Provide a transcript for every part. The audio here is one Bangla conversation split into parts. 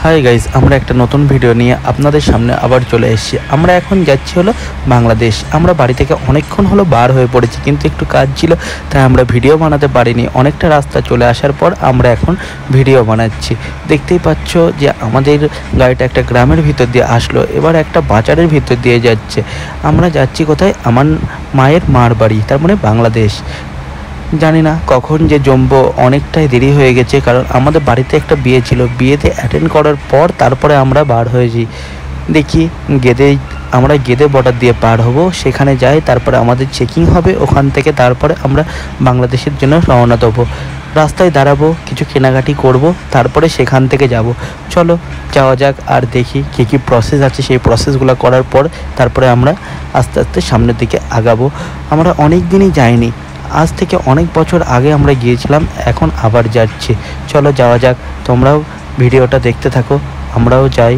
হাই গাইস, আমরা একটা নতুন ভিডিও নিয়ে আপনাদের সামনে আবার চলে এসেছি। আমরা এখন যাচ্ছি হলো বাংলাদেশ। আমরা বাড়ি থেকে অনেকক্ষণ হলো বার হয়ে পড়েছি, কিন্তু একটু কাজ ছিল তাই আমরা ভিডিও বানাতে পারিনি। অনেকটা রাস্তা চলে আসার পর আমরা এখন ভিডিও বানাচ্ছি। দেখতেই পাচ্ছ যে আমাদের গাড়িটা একটা গ্রামের ভিতর দিয়ে আসলো, এবার একটা বাজারের ভিতর দিয়ে যাচ্ছে। আমরা যাচ্ছি কোথায়? আমার মায়ের মার বাড়ি, তার মানে বাংলাদেশ। জানি না কখন যে জমবো, অনেকটাই দেরি হয়ে গেছে, কারণ আমাদের বাড়িতে একটা বিয়ে ছিল। বিয়েতে অ্যাটেন্ড করার পর তারপরে আমরা বার হয়েছি। দেখি আমরা গেদে বর্ডার দিয়ে পার হব, সেখানে যাই, তারপরে আমাদের চেকিং হবে। ওখান থেকে তারপরে আমরা বাংলাদেশের জন্য রওনা দেবো। রাস্তায় দাঁড়াবো, কিছু কেনাকাটি করব, তারপরে সেখান থেকে যাব। চলো যাওয়া যাক, আর দেখি কী কী প্রসেস আছে। সেই প্রসেসগুলো করার পর তারপরে আমরা আস্তে আস্তে সামনের দিকে আগাবো। আমরা অনেক দিনই যাইনি, আজ থেকে অনেক বছর আগে আমরা গিয়েছিলাম, এখন আবার যাচ্ছি। চলো যাওয়া যাক, তোমরাও ভিডিওটা দেখতে থাকো, আমরাও যাই।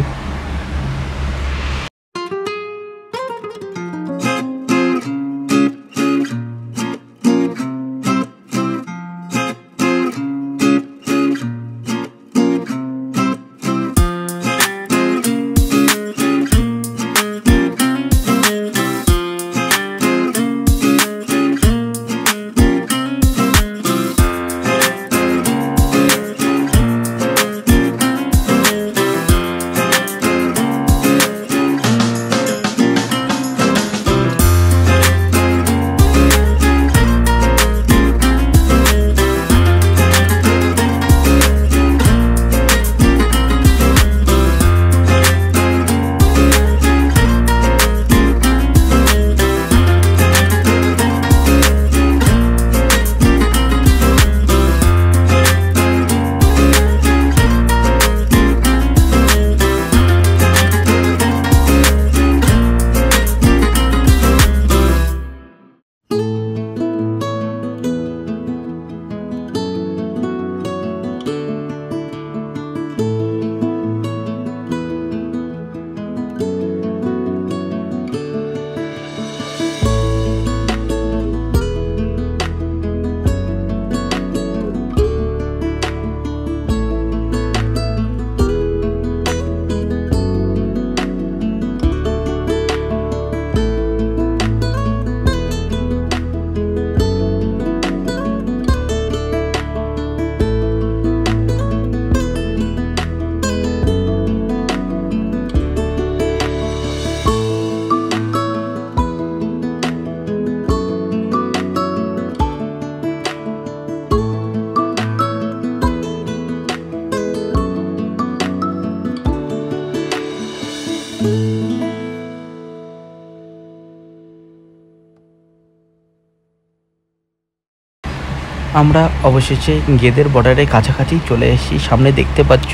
আমরা অবশেষে গেদের বর্ডারের কাছাকাছি চলে এসেছি। সামনে দেখতে পাচ্ছ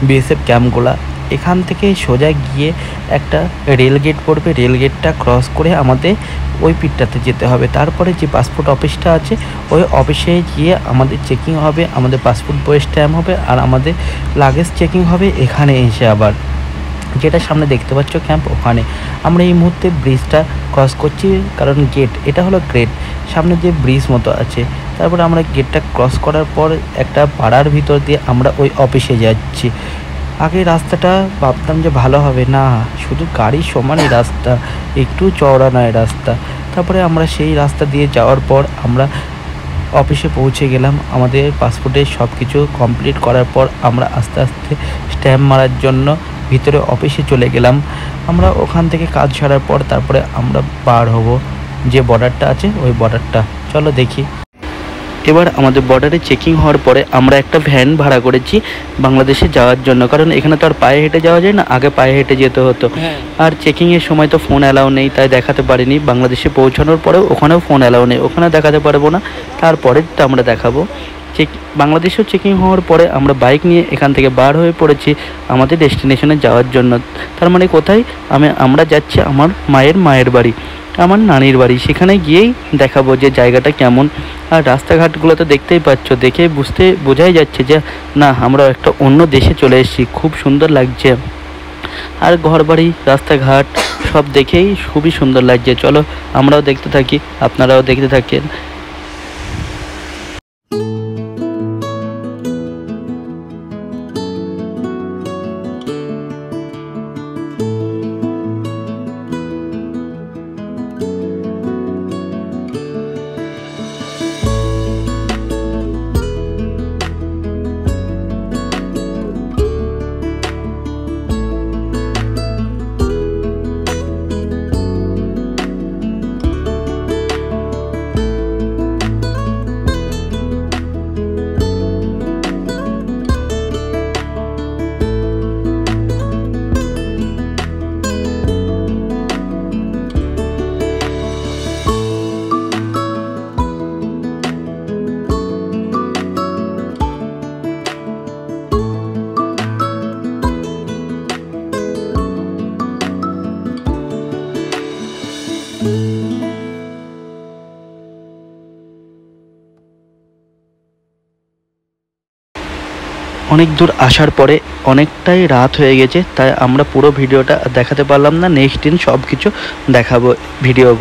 বিএসএফ ক্যাম্পগুলা। এখান থেকে সোজা গিয়ে একটা রেল গেট পড়বে, রেল গেটটা ক্রস করে আমাদের ওই পিঠটাতে যেতে হবে। তারপরে যে পাসপোর্ট অফিসটা আছে, ওই অফিসে গিয়ে আমাদের চেকিং হবে, আমাদের পাসপোর্ট বইয়ের স্ট্যাম্প হবে, আর আমাদের লাগেজ চেকিং হবে এখানে এসে। আবার যেটা সামনে দেখতে পাচ্ছ ক্যাম্প, ওখানে আমরা এই মুহূর্তে ব্রিজটা ক্রস করছি, কারণ গেট এটা হলো গ্রেট, সামনে যে ব্রিজ মতো আছে। তারপরে আমরা গেটটা ক্রস করার পর একটা পাড়ার ভিতর দিয়ে আমরা ওই অফিসে যাচ্ছি। আগে রাস্তাটা ভাবতাম যে ভালো হবে, না শুধু গাড়ির সমানই রাস্তা, একটু চওড়া নয় রাস্তা। তারপরে আমরা সেই রাস্তা দিয়ে যাওয়ার পর আমরা অফিসে পৌঁছে গেলাম। আমাদের পাসপোর্টের সব কিছু কমপ্লিট করার পর আমরা আস্তে আস্তে স্ট্যাম্প মারার জন্য ভিতরে অফিসে চলে গেলাম। আমরা ওখান থেকে কাজ ছাড়ার পর তারপরে আমরা পার হব যে বর্ডারটা আছে, ওই বর্ডারটা। চলো দেখি। এবার আমাদের বর্ডারে চেকিং হওয়ার পরে আমরা একটা ভ্যান ভাড়া করেছি বাংলাদেশে যাওয়ার জন্য, কারণ এখানে তো আর পায়ে হেঁটে যাওয়া যায় না, আগে পায়ে হেঁটে যেতে হতো। আর চেকিংয়ের সময় তো ফোন অ্যালাউ নেই, তাই দেখাতে পারিনি। বাংলাদেশে পৌঁছানোর পরেও ওখানেও ফোন অ্যালাউ নেই, ওখানে দেখাতে পারবো না, তারপরে তো আমরা দেখাবো। বাংলাদেশেও চেকিং হওয়ার পরে আমরা বাইক নিয়ে এখান থেকে বার হয়ে পড়েছি আমাদের ডেস্টিনেশনে যাওয়ার জন্য। তার মানে কোথায়? আমরা যাচ্ছি আমার মায়ের বাড়ি, আমার নানির বাড়ি। সেখানে গিয়েই দেখাবো যে জায়গাটা কেমন। আর রাস্তাঘাটগুলো তো দেখতেই পাচ্ছ, দেখে বোঝাই যাচ্ছে যে না, আমরা একটা অন্য দেশে চলে এসেছি। খুব সুন্দর লাগছে, আর ঘরবাড়ি রাস্তাঘাট সব দেখেই খুবই সুন্দর লাগছে। চলো আমরাও দেখতে থাকি, আপনারাও দেখতে থাকেন। অনেক দূর আসার পরে অনেকটাই রাত হয়ে গেছে, তাই আমরা পুরো ভিডিওটা দেখাতে পারলাম না। নেক্সট দিন সব কিছু দেখাবো ভিডিওগুলো।